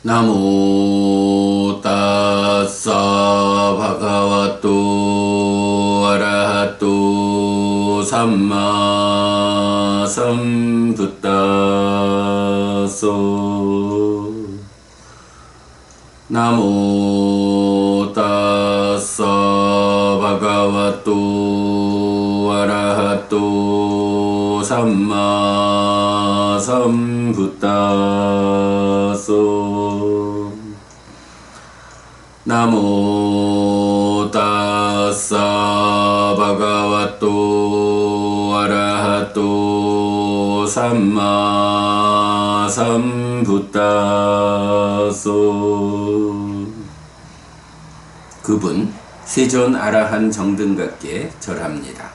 나모 따사 바가와또 아라하또 삼마 삼붓다소 나모 따사 바가와또 아라하또 삼마 삼붓다소 나모 따사 바가와또 아라하또 삼마 삼붓다소. 그분 세존 아라한 정등각께 절합니다.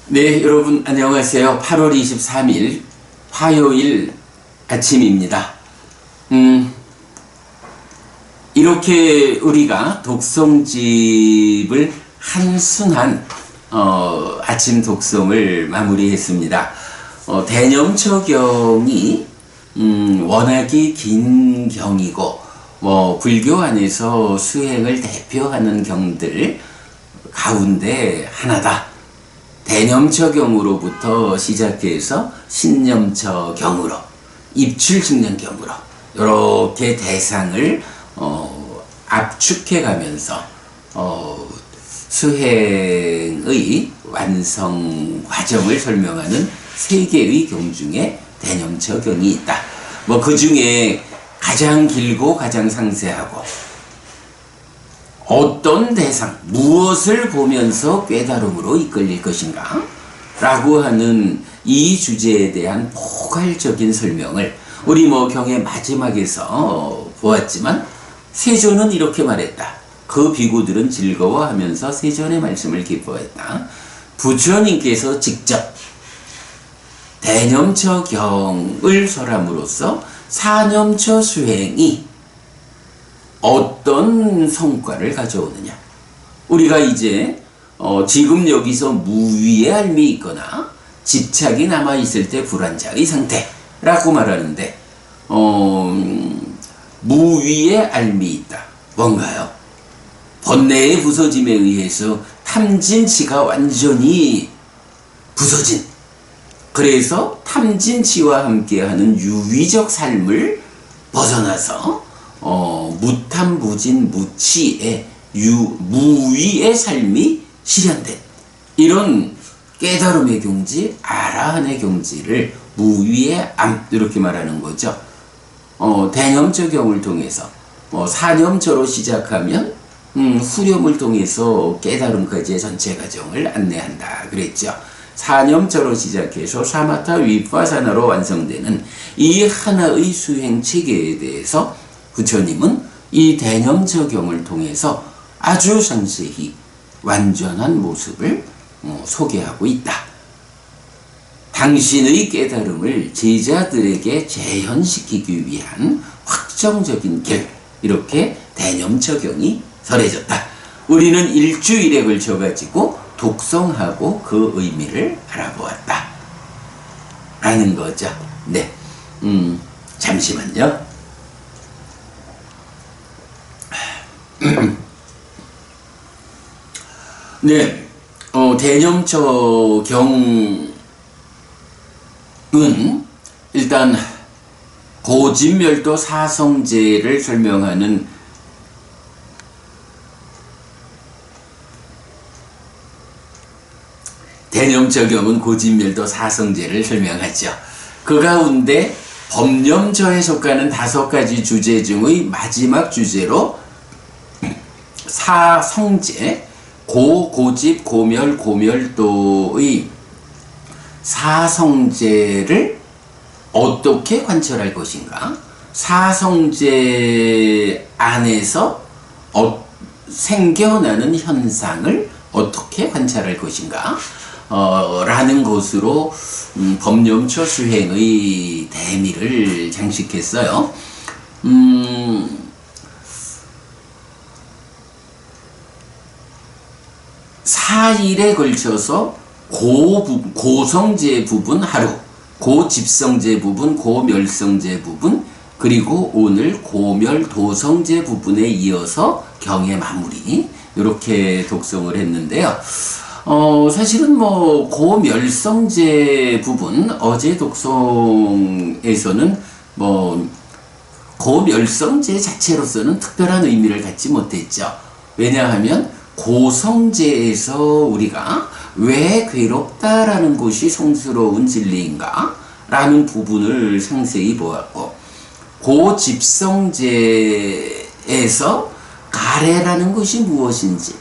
네, 여러분 안녕하세요. 8월 23일 화요일 아침입니다. 이렇게 우리가 독송집을 한순한 아침 독송을 마무리했습니다. 대념처경이 워낙이 긴 경이고 불교 안에서 수행을 대표하는 경들 가운데 하나다. 대념처경으로부터 시작해서 신념처경으로 입출직념경으로 이렇게 대상을 압축해 가면서 수행의 완성 과정을 설명하는 세 개의 경 중에 대념처경이 있다. 그 중에 가장 길고 가장 상세하고 어떤 대상, 무엇을 보면서 깨달음으로 이끌릴 것인가? 라고 하는 이 주제에 대한 포괄적인 설명을 우리 경의 마지막에서 보았지만 세존은 이렇게 말했다. 그 비구들은 즐거워하면서 세존의 말씀을 기뻐했다. 부처님께서 직접 대념처경을 설함으로써 사념처 수행이 어떤 성과를 가져오느냐. 우리가 이제 지금 여기서 무위의 알미 있거나 집착이 남아있을 때 불안장의 상태라고 말하는데 무위의 알미 있다. 뭔가요? 번뇌의 부서짐에 의해서 탐진치가 완전히 부서진, 그래서 탐진치와 함께하는 유위적 삶을 벗어나서 무탐무진 무치의 무위의 삶이 실현된 이런 깨달음의 경지, 아라한의 경지를 무위의 암 이렇게 말하는 거죠. 대념처경을 통해서 사념처로 시작하면 후렴을 통해서 깨달음까지의 전체 과정을 안내한다 그랬죠. 사념처로 시작해서 사마타 위파사나로 완성되는 이 하나의 수행 체계에 대해서 부처님은 이 대념처경을 통해서 아주 상세히 완전한 모습을 소개하고 있다. 당신의 깨달음을 제자들에게 재현시키기 위한 확정적인 길, 이렇게 대념처경이 설해졌다. 우리는 일주일에 걸쳐가지고 독송하고 그 의미를 알아보았다 라는 거죠. 네, 잠시만요. 네, 대념처경은 일단 고진멸도 사성제를 설명하는 대념처경은 고진멸도 사성제를 설명하죠. 그 가운데 법념처에 속하는 5가지 주제 중의 마지막 주제로 사성제, 고집, 고멸, 고멸도의 사성제를 어떻게 관철할 것인가? 사성제 안에서 생겨나는 현상을 어떻게 관찰할 것인가? 라는 것으로 법념처 수행의 대미를 장식했어요. 사일에 걸쳐서 고성제 부분 하루, 고집성제 부분, 고멸성제 부분, 그리고 오늘 고멸도성제 부분에 이어서 경의 마무리, 이렇게 독송을 했는데요. 사실은 뭐 고멸성제 부분 어제 독송에서는 뭐 고멸성제 자체로서는 특별한 의미를 갖지 못했죠. 왜냐하면 고성제에서 우리가 왜 괴롭다라는 것이 성스러운 진리인가 라는 부분을 상세히 보았고, 고집성제에서 가래라는 것이 무엇인지,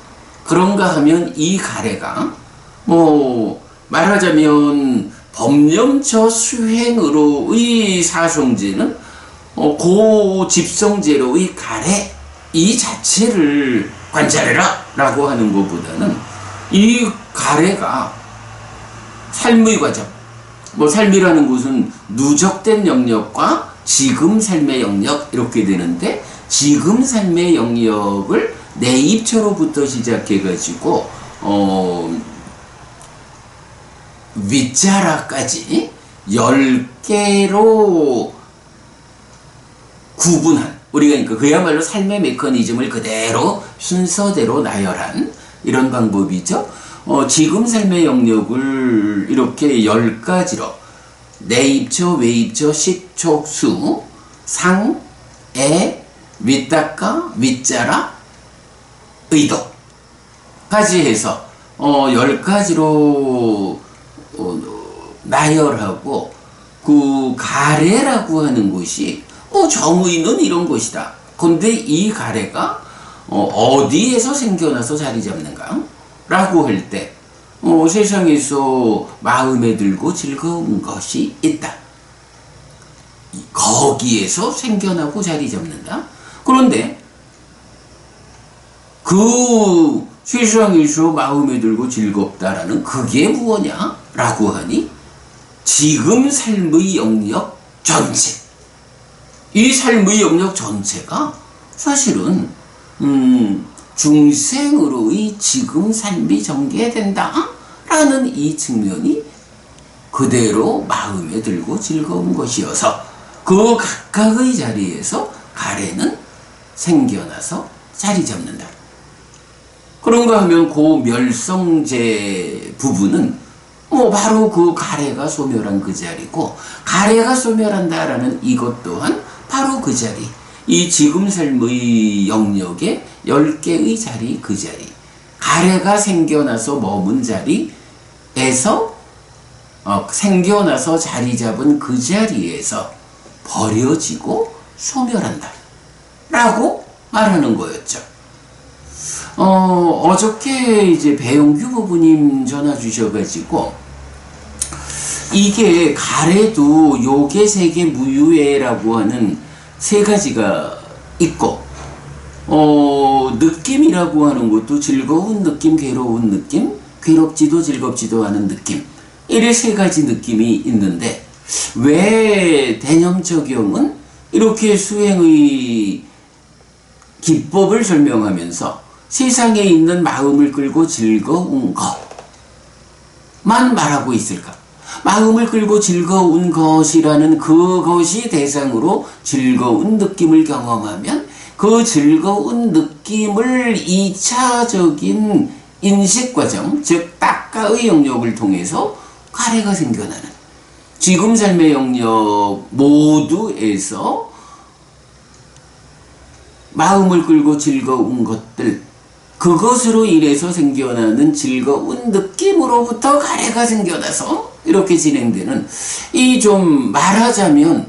그런가 하면 이 가래가 뭐 말하자면 법념처 수행으로의 사성제는 고집성제로의 가래 이 자체를 관찰해라 라고 하는 것보다는 이 가래가 삶의 과정, 뭐 삶이라는 것은 누적된 영역과 지금 삶의 영역 이렇게 되는데, 지금 삶의 영역을 내입처로부터 시작해 가지고 윗자락까지 10개로 구분한, 우리가 그러니까 그야말로 삶의 메커니즘을 그대로 순서대로 나열한 이런 방법이죠. 지금 삶의 영역을 이렇게 10가지로 내입처, 외입처, 식촉수, 상, 애, 윗닦아, 윗자락, 의도까지 해서 10가지로 나열하고, 그 가래라고 하는 것이 정의는 이런 것이다. 근데 이 가래가 어디에서 생겨나서 자리 잡는가? 라고 할 때 세상에서 마음에 들고 즐거운 것이 있다. 거기에서 생겨나고 자리 잡는다. 그런데 그 세상에서 마음에 들고 즐겁다라는 그게 무엇냐? 라고 하니 지금 삶의 영역 전체, 이 삶의 영역 전체가 사실은 중생으로의 지금 삶이 전개된다 라는 이 측면이 그대로 마음에 들고 즐거운 것이어서 그 각각의 자리에서 가래는 생겨나서 자리 잡는다. 그런가 하면 고멸성제 부분은 바로 그 가래가 소멸한 그 자리고, 가래가 소멸한다라는 이것 또한 바로 그 자리, 이 지금 삶의 영역의 10개의 자리, 그 자리, 가래가 생겨나서 머문 자리에서 생겨나서 자리 잡은 그 자리에서 버려지고 소멸한다 라고 말하는 거였죠. 어저께 이제 배용규 부부님 전화 주셔가지고, 이게 가래도 요계 세계 무유해라고 하는 3가지가 있고, 느낌이라고 하는 것도 즐거운 느낌, 괴로운 느낌, 괴롭지도 즐겁지도 않은 느낌, 이래 3가지 느낌이 있는데, 왜 대념적용은 이렇게 수행의 기법을 설명하면서 세상에 있는 마음을 끌고 즐거운 것만 말하고 있을까? 마음을 끌고 즐거운 것이라는 그것이 대상으로 즐거운 느낌을 경험하면 그 즐거운 느낌을 2차적인 인식과정, 즉 닦아의 영역을 통해서 가래가 생겨나는, 지금 삶의 영역 모두에서 마음을 끌고 즐거운 것들, 그것으로 인해서 생겨나는 즐거운 느낌으로부터 가래가 생겨나서 이렇게 진행되는, 이 좀 말하자면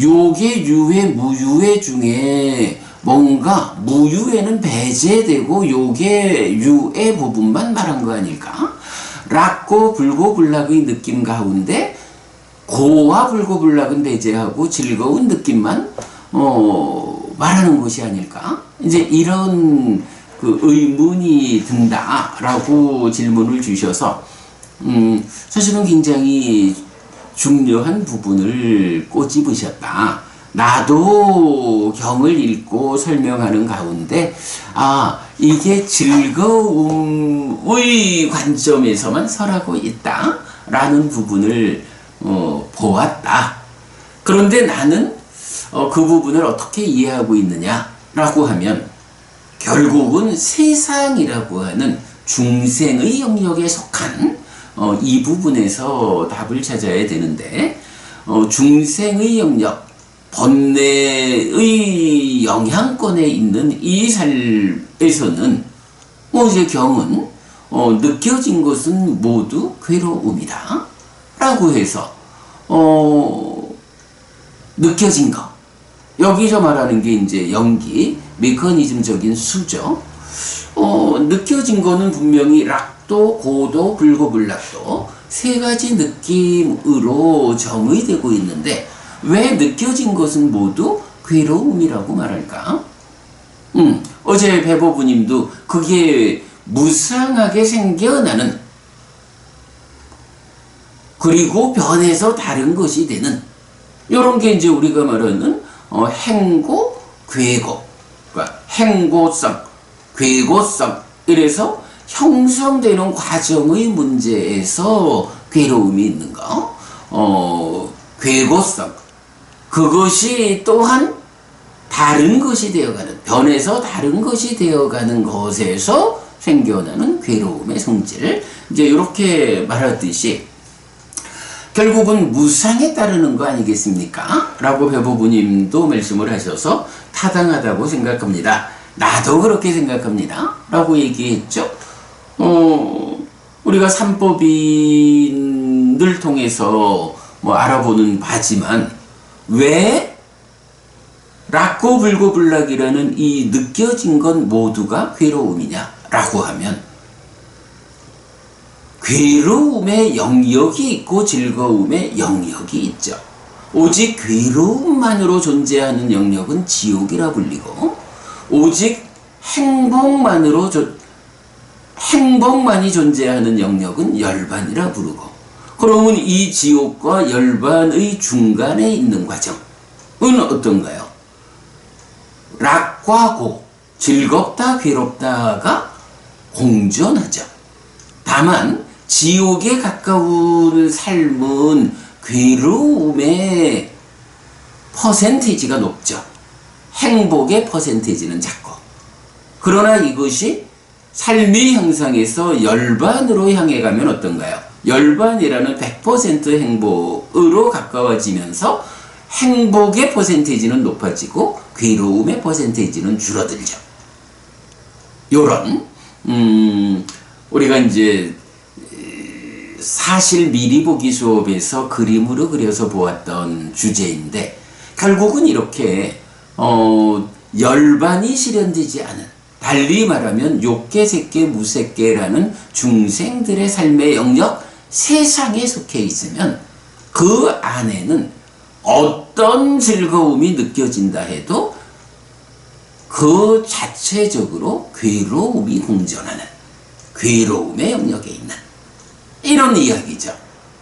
요계 유해 무유해 중에 뭔가 무유해는 배제되고 요계 유해 부분만 말한 거 아닐까? 락고 불고불락의 느낌 가운데 고와 불고불락은 배제하고 즐거운 느낌만 말하는 것이 아닐까? 이제 이런 그 의문이 든다라고 질문을 주셔서 사실은 굉장히 중요한 부분을 꼬집으셨다. 나도 경을 읽고 설명하는 가운데 이게 즐거움의 관점에서만 설하고 있다 라는 부분을 보았다. 그런데 나는 그 부분을 어떻게 이해하고 있느냐라고 하면 결국은 세상이라고 하는 중생의 영역에 속한 이 부분에서 답을 찾아야 되는데 중생의 영역, 번뇌의 영향권에 있는 이 삶에서는 이제 경은 느껴진 것은 모두 괴로움이다 라고 해서 느껴진 것, 여기서 말하는 게 이제 연기 메커니즘적인 수죠. 느껴진 거는 분명히 락도, 고도, 불고불락도 세 가지 느낌으로 정의되고 있는데 왜 느껴진 것은 모두 괴로움이라고 말할까? 어제 배보부님도 그게 무상하게 생겨나는, 그리고 변해서 다른 것이 되는, 이런 게 이제 우리가 말하는 행고, 괴고, 그러니까 행고성, 괴고성, 이래서 형성되는 과정의 문제에서 괴로움이 있는 거. 괴고성, 그것이 또한 다른 것이 되어가는, 변해서 다른 것이 되어가는 것에서 생겨나는 괴로움의 성질, 이제 이렇게 말하듯이 결국은 무상에 따르는 거 아니겠습니까? 라고 배보부님도 말씀을 하셔서 타당하다고 생각합니다. 나도 그렇게 생각합니다. 라고 얘기했죠. 우리가 삼법인을 통해서 알아보는 바지만 왜 락고 불고 불락이라는 이 느껴진 건 모두가 괴로움이냐라고 하면 괴로움의 영역이 있고 즐거움의 영역이 있죠. 오직 괴로움만으로 존재하는 영역은 지옥이라 불리고 오직 행복만이 존재하는 영역은 열반이라 부르고, 그러면 이 지옥과 열반의 중간에 있는 과정은 어떤가요? 락과 고, 즐겁다 괴롭다가 공존하죠. 다만 지옥에 가까운 삶은 괴로움의 퍼센테이지가 높죠. 행복의 퍼센테이지는 작고. 그러나 이것이 삶의 형상에서 열반으로 향해 가면 어떤가요? 열반이라는 100% 행복으로 가까워지면서 행복의 퍼센테이지는 높아지고 괴로움의 퍼센테이지는 줄어들죠. 요런 우리가 이제 사실 미리 보기 수업에서 그림으로 그려서 보았던 주제인데 결국은 이렇게 열반이 실현되지 않은, 달리 말하면 욕계, 색계, 무색계라는 중생들의 삶의 영역 세상에 속해 있으면 그 안에는 어떤 즐거움이 느껴진다 해도 그 자체적으로 괴로움이 공존하는, 괴로움의 영역에 있는 이런 이야기죠.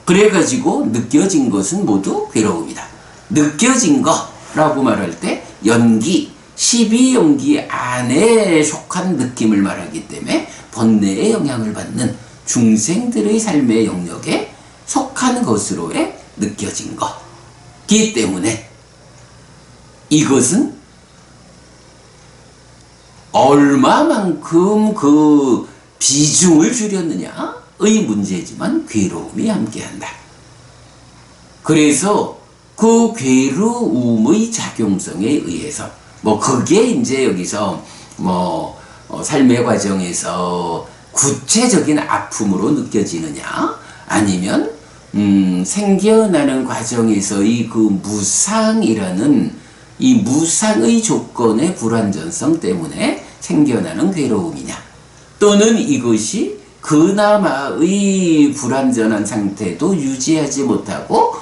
그래가지고 느껴진 것은 모두 괴로움이다. 느껴진 거라고 말할 때 연기, 12연기 안에 속한 느낌을 말하기 때문에 번뇌의 영향을 받는 중생들의 삶의 영역에 속한 것으로의 느껴진 거기 때문에 이것은 얼마만큼 그 비중을 줄였느냐의 문제지만 괴로움이 함께한다. 그래서 그 괴로움의 작용성에 의해서 그게 이제 여기서 삶의 과정에서 구체적인 아픔으로 느껴지느냐, 아니면 생겨나는 과정에서의 그 무상이라는 이 무상의 조건의 불완전성 때문에 생겨나는 괴로움이냐, 또는 이것이 그나마의 불완전한 상태도 유지하지 못하고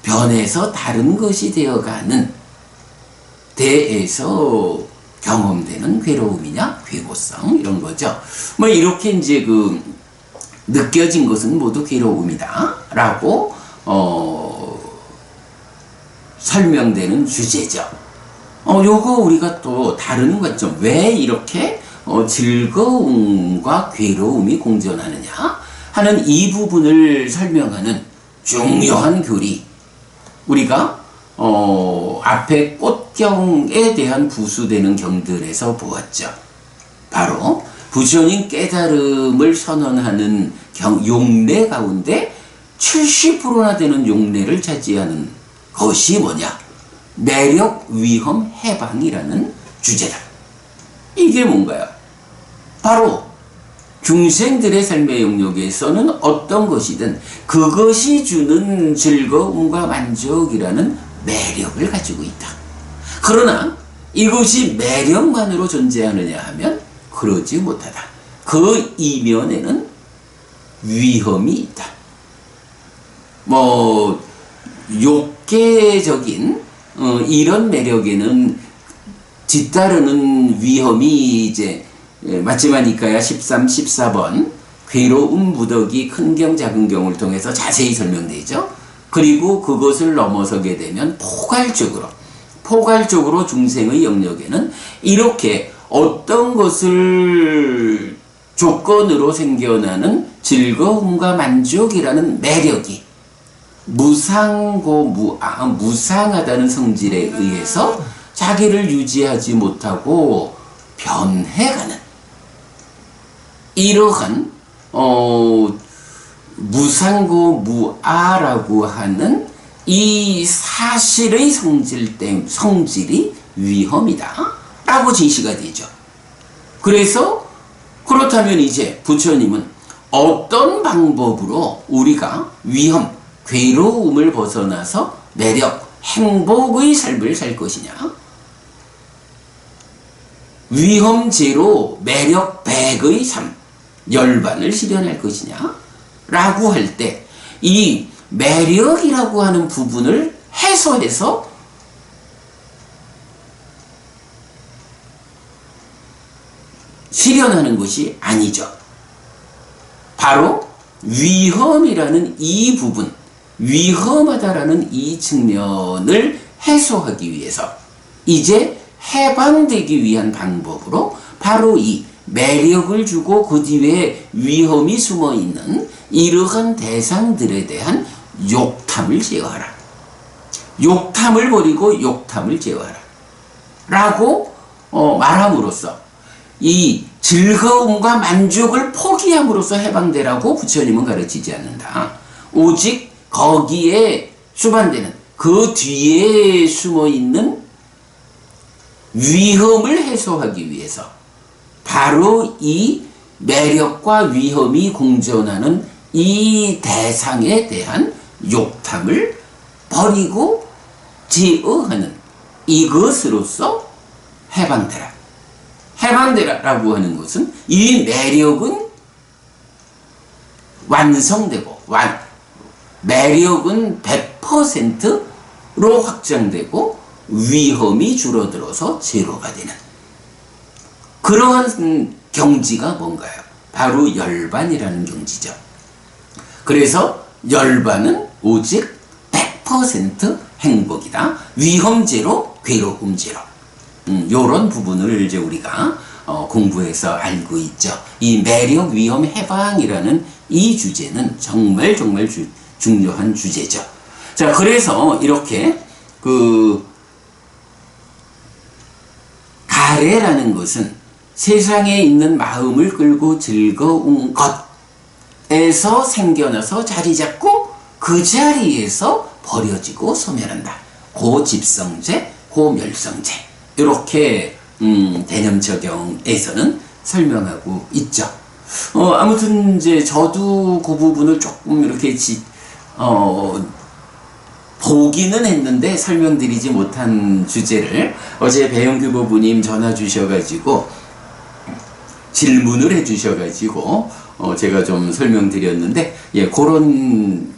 변해서 다른 것이 되어가는 데에서 경험되는 괴로움이냐, 괴고성, 이런 거죠. 이렇게 이제 느껴진 것은 모두 괴로움이다 라고 설명되는 주제죠. 요거 우리가 또 다른 관점, 왜 이렇게 즐거움과 괴로움이 공존하느냐 하는 이 부분을 설명하는 중요한 교리, 우리가 앞에 꽃경에 대한 부수되는 경들에서 보았죠. 바로 부처님 깨달음을 선언하는 용례 가운데 70%나 되는 용례를 차지하는 것이 뭐냐? 매력, 위험, 해방이라는 주제다. 이게 뭔가요? 바로 중생들의 삶의 영역에서는 어떤 것이든 그것이 주는 즐거움과 만족이라는 매력을 가지고 있다. 그러나 이것이 매력만으로 존재하느냐 하면 그러지 못하다. 그 이면에는 위험이 있다. 욕계적인 이런 매력에는 뒤따르는 위험이 이제 맞지마니까야 13, 14번 괴로움, 무더기, 큰경, 작은경을 통해서 자세히 설명되죠. 그리고 그것을 넘어서게 되면 포괄적으로 중생의 영역에는 이렇게 어떤 것을 조건으로 생겨나는 즐거움과 만족이라는 매력이 무상하다는 성질에 의해서 자기를 유지하지 못하고 변해가는 이러한 무상고무아라고 하는 이 사실의 성질이 위험이다 라고 제시가 되죠. 그래서 그렇다면 이제 부처님은 어떤 방법으로 우리가 위험, 괴로움을 벗어나서 매력, 행복의 삶을 살 것이냐? 위험 제로, 매력 100의 삶, 열반을 실현할 것이냐? 라고 할 때 이 매력이라고 하는 부분을 해소해서 실현하는 것이 아니죠. 바로 위험이라는 이 부분, 위험하다라는 이 측면을 해소하기 위해서 이제 해방되기 위한 방법으로 바로 이 매력을 주고 그 뒤에 위험이 숨어 있는 이러한 대상들에 대한 욕탐을 제어하라. 욕탐을 버리고 욕탐을 제어하라. 라고 말함으로써 이 즐거움과 만족을 포기함으로써 해방되라고 부처님은 가르치지 않는다. 오직 거기에 수반되는 그 뒤에 숨어 있는 위험을 해소하기 위해서 바로 이 매력과 위험이 공존하는 이 대상에 대한 욕탐을 버리고 제어하는 이것으로서 해방되라. 해방되라라고 하는 것은 이 매력은 완성되고 매력은 100%로 확장되고 위험이 줄어들어서 제로가 되는 그러한 경지가 뭔가요? 바로 열반이라는 경지죠. 그래서 열반은 오직 100% 행복이다. 위험 제로, 괴로움 제로. 요런 부분을 이제 우리가 공부해서 알고 있죠. 이 매력, 위험, 해방이라는 이 주제는 정말 중요한 주제죠. 자, 그래서 이렇게 가래라는 것은 세상에 있는 마음을 끌고 즐거운 것에서 생겨나서 자리 잡고 그 자리에서 버려지고 소멸한다. 고집성제, 고멸성제. 이렇게 대념처경에서는 설명하고 있죠. 아무튼 이제 저도 그 부분을 조금 이렇게 보기는 했는데 설명드리지 못한 주제를 어제 배영규 부부님 전화 주셔가지고 질문을 해주셔가지고 제가 좀 설명드렸는데, 예, 그런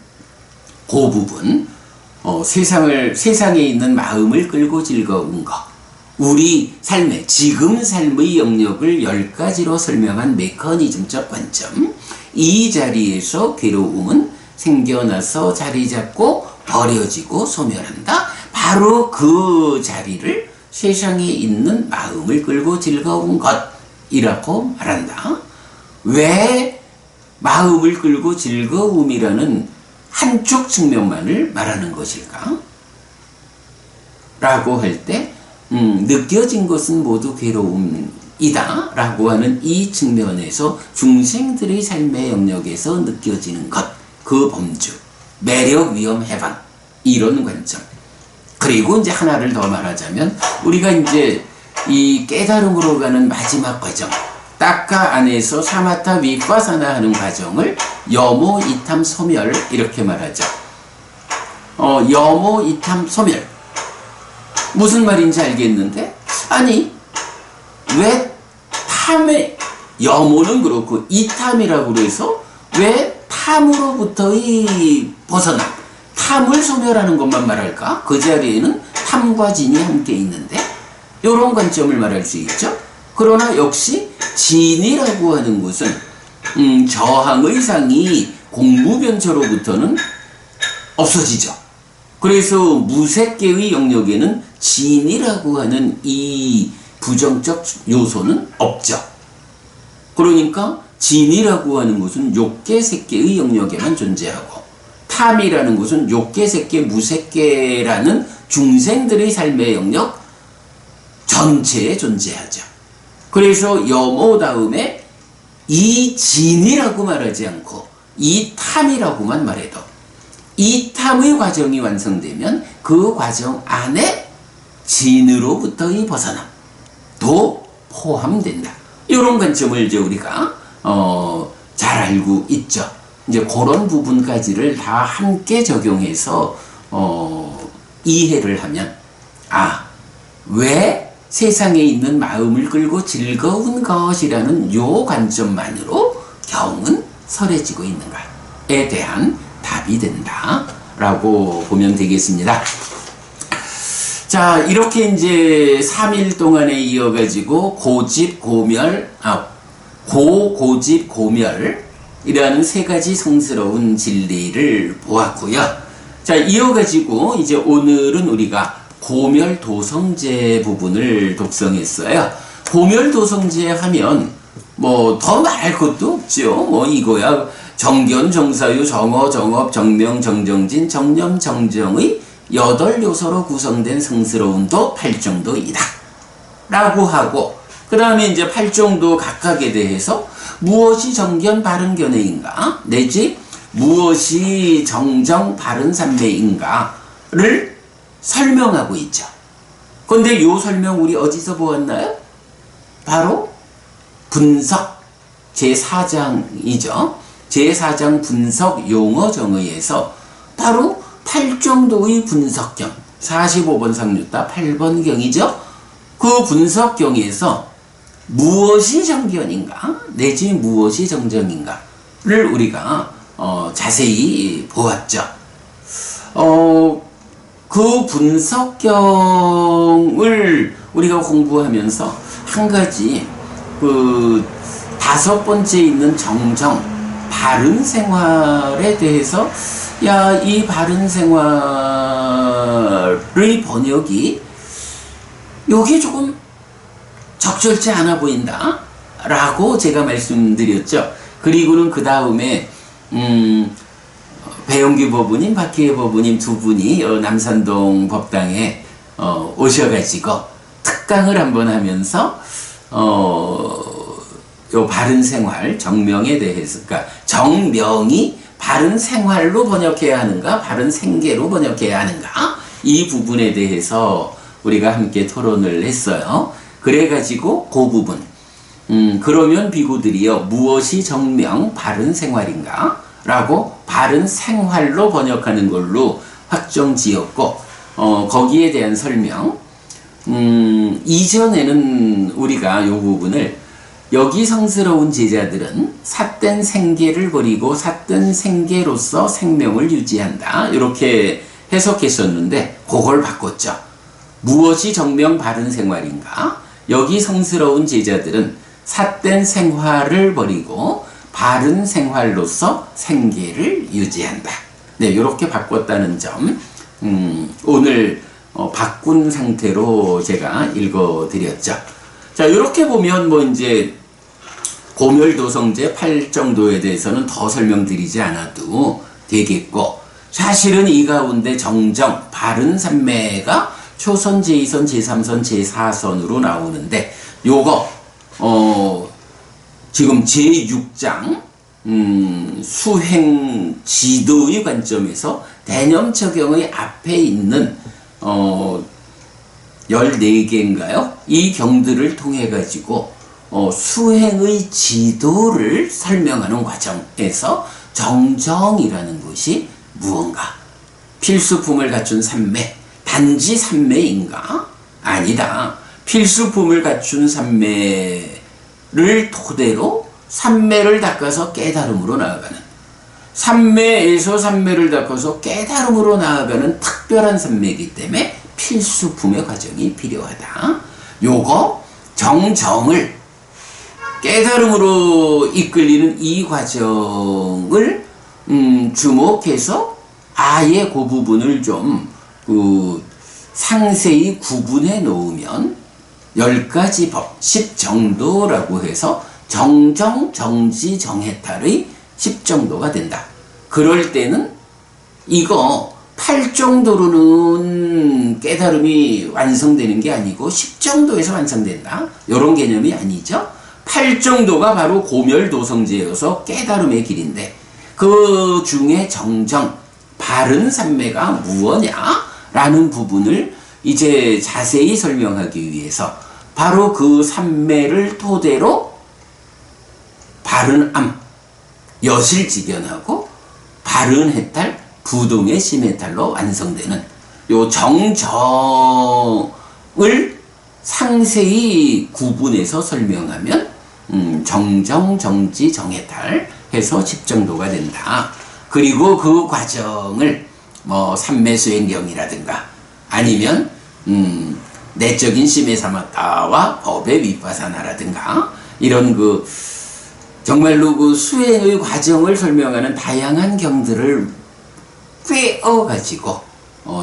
그 부분, 세상에 있는 마음을 끌고 즐거운 것, 우리 삶의 지금 삶의 영역을 10가지로 설명한 메커니즘적 관점, 이 자리에서 괴로움은 생겨나서 자리 잡고 버려지고 소멸한다. 바로 그 자리를 세상에 있는 마음을 끌고 즐거운 것이라고 말한다. 왜 마음을 끌고 즐거움이라는 한쪽 측면만을 말하는 것일까? 라고 할 때 느껴진 것은 모두 괴로움이다 라고 하는 이 측면에서 중생들의 삶의 영역에서 느껴지는 것, 그 범주, 매력, 위험, 해방, 이런 관점. 그리고 이제 하나를 더 말하자면 우리가 이제 이 깨달음으로 가는 마지막 과정, 딱가 안에서 사마타 위파사나 하는 과정을 여모 이탐 소멸 이렇게 말하죠. 여모 이탐 소멸 무슨 말인지 알겠는데, 아니 왜 탐의 여모는 그렇고 이탐이라고 해서 왜 탐으로부터의 벗어남, 탐을 소멸하는 것만 말할까? 그 자리에는 탐과 진이 함께 있는데, 이런 관점을 말할 수 있죠. 그러나 역시 진이라고 하는 것은 저항의 상이 공무변처로부터는 없어지죠. 그래서 무색계의 영역에는 진이라고 하는 이 부정적 요소는 없죠. 그러니까 진이라고 하는 것은 욕계, 색계의 영역에만 존재하고, 탐이라는 것은 욕계, 색계, 무색계라는 중생들의 삶의 영역 전체에 존재하죠. 그래서 여모 다음에 이 진이라고 말하지 않고 이 탐이라고만 말해도 이 탐의 과정이 완성되면 그 과정 안에 진으로부터의 벗어남도 포함된다. 이런 관점을 이제 우리가 잘 알고 있죠. 이제 그런 부분까지를 다 함께 적용해서 이해를 하면, 왜 세상에 있는 마음을 끌고 즐거운 것이라는 요 관점만으로 경은 설해지고 있는가에 대한 답이 된다 라고 보면 되겠습니다. 자, 이렇게 이제 3일 동안에 이어가지고 고집, 고멸, 고집, 고멸이라는 세 가지 성스러운 진리를 보았고요. 자, 이어가지고 이제 오늘은 우리가 고멸도성제 부분을 독성했어요. 고멸도성제 하면 뭐 더 말할 것도 없죠. 뭐 이거야 정견, 정사유, 정어, 정업, 정명, 정정진, 정념, 정정의 8요소로 구성된 성스러운도 8정도이다 라고 하고, 그 다음에 이제 8정도 각각에 대해서 무엇이 정견 바른 견해인가 내지 무엇이 정정 바른 삼매인가를 설명하고 있죠. 근데 요 설명 우리 어디서 보았나요? 바로 분석 제4장이죠. 제4장 분석 용어정의에서 바로 8정도의 분석경, 45번 상류따 8번 경이죠. 그 분석경에서 무엇이 정견인가 내지 무엇이 정정인가를 우리가 자세히 보았죠. 그 분석경을 우리가 공부하면서 한 가지 그 5번째 있는 정정, 바른 생활에 대해서 이 바른 생활의 번역이 요게 조금 적절치 않아 보인다 라고 제가 말씀드렸죠. 그리고는 그 다음에 배용기 법우님, 박희애 법우님 두 분이 남산동 법당에 오셔가지고 특강을 한번 하면서 요 바른 생활, 정명에 대해서, 그러니까 정명이 바른 생활로 번역해야 하는가, 바른 생계로 번역해야 하는가, 이 부분에 대해서 우리가 함께 토론을 했어요. 그래가지고 그 부분, 그러면 비구들이요 무엇이 정명 바른 생활인가 라고 바른 생활로 번역하는 걸로 확정지었고, 거기에 대한 설명, 이전에는 우리가 이 부분을 여기 성스러운 제자들은 삿된 생계를 버리고 삿된 생계로서 생명을 유지한다 이렇게 해석했었는데, 그걸 바꿨죠. 무엇이 정명 바른 생활인가? 여기 성스러운 제자들은 삿된 생활을 버리고 바른 생활로서 생계를 유지한다. 네, 이렇게 바꿨다는 점, 오늘 바꾼 상태로 제가 읽어드렸죠. 자, 이렇게 보면 뭐 이제 고멸도성제 8정도에 대해서는 더 설명드리지 않아도 되겠고, 사실은 이 가운데 정정, 바른 삼매가 초선, 제2선, 제3선, 제4선으로 나오는데, 요거 지금 제6장 수행 지도의 관점에서 대념 적용의 앞에 있는 14개인가요? 이 경들을 통해 가지고 수행의 지도를 설명하는 과정에서 정정이라는 것이 무언가, 필수품을 갖춘 삼매, 단지 삼매인가? 아니다. 필수품을 갖춘 삼매를 토대로 삼매를 닦아서 깨달음으로 나아가는, 삼매에서 삼매를 닦아서 깨달음으로 나아가는 특별한 삼매이기 때문에 필수품의 과정이 필요하다. 요거 정정을 깨달음으로 이끌리는 이 과정을 주목해서 아예 그 부분을 좀 상세히 구분해 놓으면 10가지 법, 10정도라고 해서 정정, 정지, 정해탈의 10정도가 된다. 그럴 때는 이거 8정도로는 깨달음이 완성되는 게 아니고 10정도에서 완성된다. 이런 개념이 아니죠. 8정도가 바로 고멸도성제여서 깨달음의 길인데, 그 중에 정정, 바른 삼매가 무엇냐라는 부분을 이제 자세히 설명하기 위해서 바로 그 삼매를 토대로 바른 암, 여실직연하고 바른 해탈, 부동의 심해탈로 완성되는 요 정정을 상세히 구분해서 설명하면 정정, 정지, 정해탈 해서 10정도가 된다. 그리고 그 과정을 뭐 삼매수행경이라든가 아니면 내적인 심해사마타와 법의 위파사나라든가 이런 정말로 그 수행의 과정을 설명하는 다양한 경들을 꿰어가지고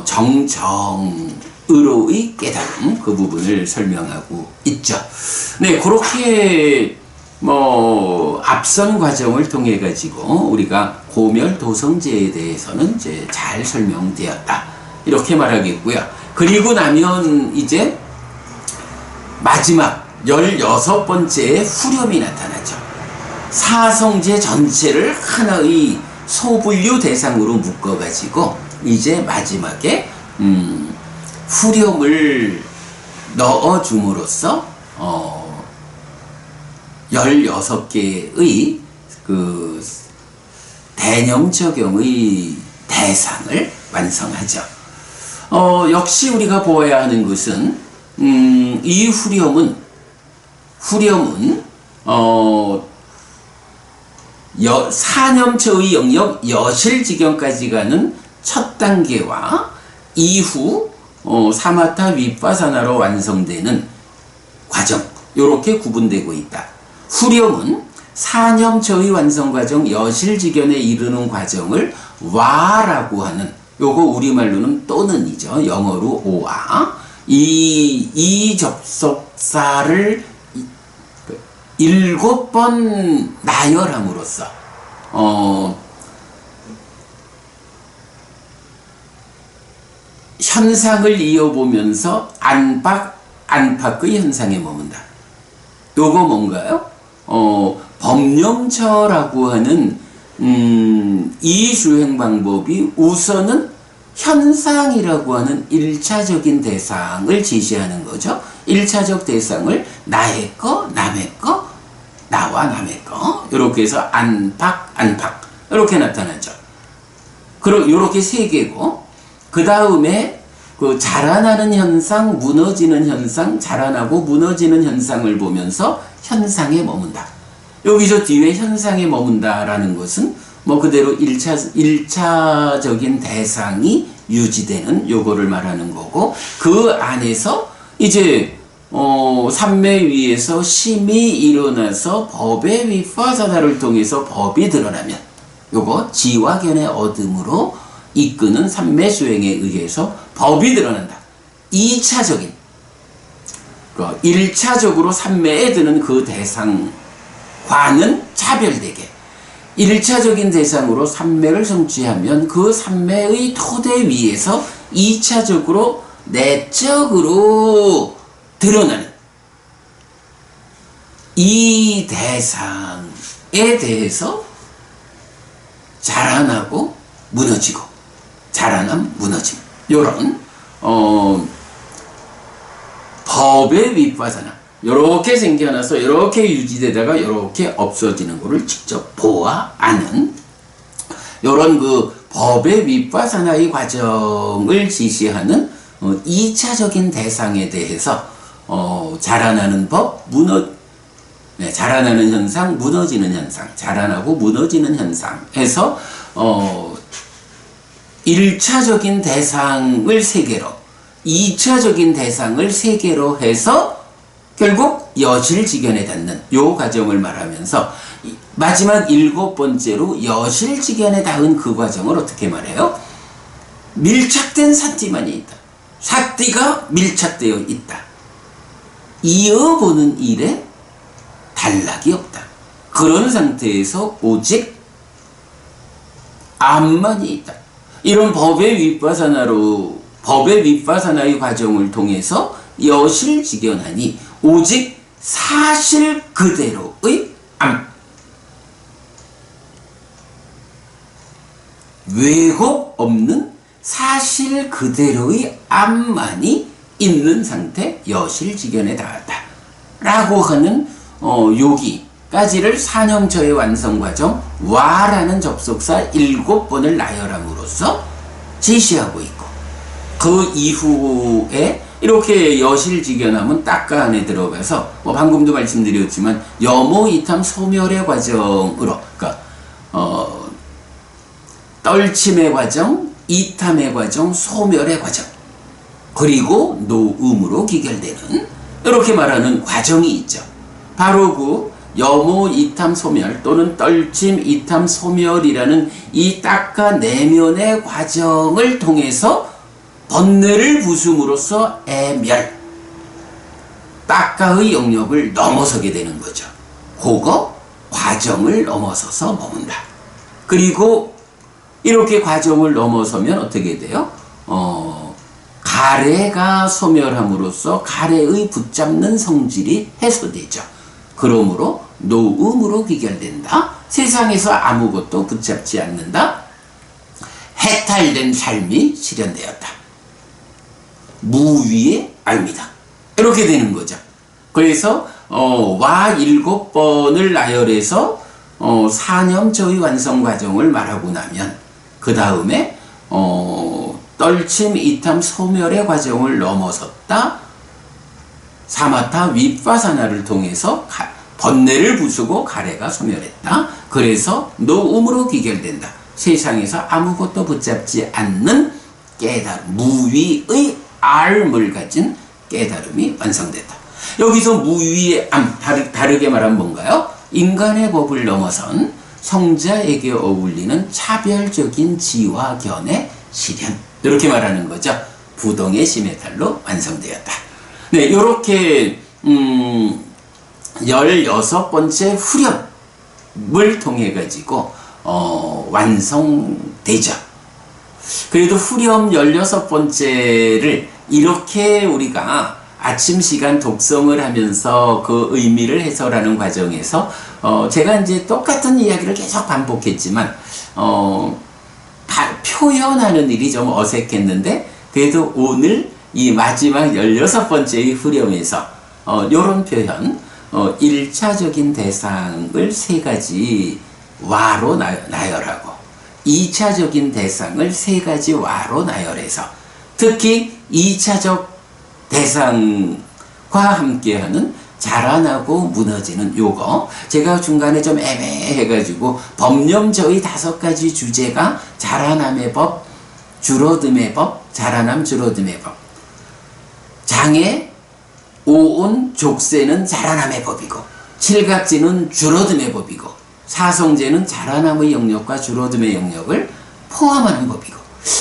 정정으로의 깨달음, 그 부분을 설명하고 있죠. 네, 그렇게 앞선 과정을 통해 가지고 우리가 고멸도성제에 대해서는 이제 잘 설명되었다, 이렇게 말하겠고요. 그리고 나면 이제 마지막 16번째의 후렴이 나타나죠. 사성제 전체를 하나의 소분류 대상으로 묶어가지고 이제 마지막에 후렴을 넣어줌으로써 16개의 그 대념적용의 대상을 완성하죠. 역시 우리가 보아야 하는 것은 이 후렴은 사념처의 영역 여실지경까지 가는 첫 단계와 이후 사마타 위파사나로 완성되는 과정, 이렇게 구분되고 있다. 후렴은 사념처의 완성 과정, 여실지견에 이르는 과정을 와라고 하는, 요거 우리말로는 또는이죠. 영어로 오와. 이 접속사를 7번 나열함으로써 현상을 이어보면서 안팎의 현상에 머문다. 요거 뭔가요? 법령처라고 하는 이 수행 방법이 우선은 현상이라고 하는 1차적인 대상을 제시하는 거죠. 1차적 대상을 나의 거, 남의 거, 나와 남의 거, 이렇게 해서 안팎 이렇게 나타나죠. 그럼 이렇게 세 개고, 그 다음에 그 자라나는 현상, 무너지는 현상, 자라나고 무너지는 현상을 보면서 현상에 머문다. 여기서 뒤에 현상에 머문다라는 것은 그대로 1차적인 대상이 유지되는 요거를 말하는 거고, 그 안에서 이제 삼매 위에서 심이 일어나서 법의 위파사다를 통해서 법이 드러나면 요거 지화견의 얻음으로 이끄는 삼매 수행에 의해서 법이 드러난다. 2차적인 1차적으로 삼매에 드는 그 대상과 과는 차별되게 1차적인 대상으로 삼매를 성취하면 그 삼매의 토대 위에서 2차적으로 내적으로 드러나는 이 대상에 대해서 자라나고 무너지고 자라남 무너짐 요런 법의 윗바사나 요렇게 생겨나서 요렇게 유지되다가 요렇게 없어지는 것을 직접 보아 아는 요런 그 법의 윗바사나의 과정을 지시하는 2차적인 대상에 대해서 자라나는 법, 자라나는 현상, 무너지는 현상, 자라나고 무너지는 현상에서 1차적인 대상을 3개로 2차적인 대상을 3개로 해서 결국 여실직연에 닿는 요 과정을 말하면서 마지막 7번째로 여실직연에 닿은 그 과정을 어떻게 말해요? 밀착된 사띠만이 있다. 사띠가 밀착되어 있다. 이어보는 일에 단락이 없다. 그런 상태에서 오직 암만이 있다. 이런 법의 윗바사나의 과정을 통해서 여실직연하니 오직 사실 그대로의 암. 왜곡 없는 사실 그대로의 암만이 있는 상태 여실직연에 닿았다. 라고 하는 여기까지를 사념처의 완성과정 와라는 접속사 7번을 나열함으로써 제시하고 있고 그 이후에 이렇게 여실직연하면 딱가 안에 들어가서 방금도 말씀드렸지만 여모이탐 소멸의 과정으로 그러니까 떨침의 과정, 이탐의 과정, 소멸의 과정 그리고 노음으로 기결되는 이렇게 말하는 과정이 있죠. 바로 그 여모, 이탐, 소멸 또는 떨침, 이탐, 소멸이라는 이 딱가 내면의 과정을 통해서 번뇌를 부숨으로써 애멸, 딱가의 영역을 넘어서게 되는 거죠. 그거 과정을 넘어서서 머문다. 그리고 이렇게 과정을 넘어서면 어떻게 돼요? 가래가 소멸함으로써 가래의 붙잡는 성질이 해소되죠. 그러므로 노음으로 귀결된다. 세상에서 아무것도 붙잡지 않는다. 해탈된 삶이 실현되었다. 무위의 알미다. 이렇게 되는 거죠. 그래서 와 7번을 나열해서 사념저의 완성 과정을 말하고 나면 그 다음에 떨침, 이탐, 소멸의 과정을 넘어섰다. 사마타 윗바사나를 통해서 번뇌를 부수고 가래가 소멸했다. 그래서 노음으로 귀결된다. 세상에서 아무것도 붙잡지 않는 깨달음, 무위의 알을 가진 깨달음이 완성됐다. 여기서 무위의 암, 다르게 말하면 뭔가요? 인간의 법을 넘어선 성자에게 어울리는 차별적인 지와 견의 실현. 이렇게 말하는 거죠. 부동의 시메탈로 완성되었다. 네, 이렇게 16번째 후렴을 통해 가지고 완성되죠. 그래도 후렴 16번째를 이렇게 우리가 아침 시간 독성을 하면서 그 의미를 해설하는 과정에서 제가 이제 똑같은 이야기를 계속 반복했지만 표현하는 일이 좀 어색했는데 그래도 오늘 이 마지막 16번째의 후렴에서 요런 표현 1차적인 대상을 3가지 와로 나열하고 2차적인 대상을 3가지 와로 나열해서 특히 2차적 대상과 함께하는 자라나고 무너지는 요거 제가 중간에 좀 애매해가지고 법념저의 5가지 주제가 자라남의 법, 줄어듦의 법, 자라남 줄어듦의 법 장애, 오온, 족쇄는 자라남의 법이고 칠각지는 줄어듦의 법이고 사성제는 자라남의 영역과 줄어듦의 영역을 포함하는 법이고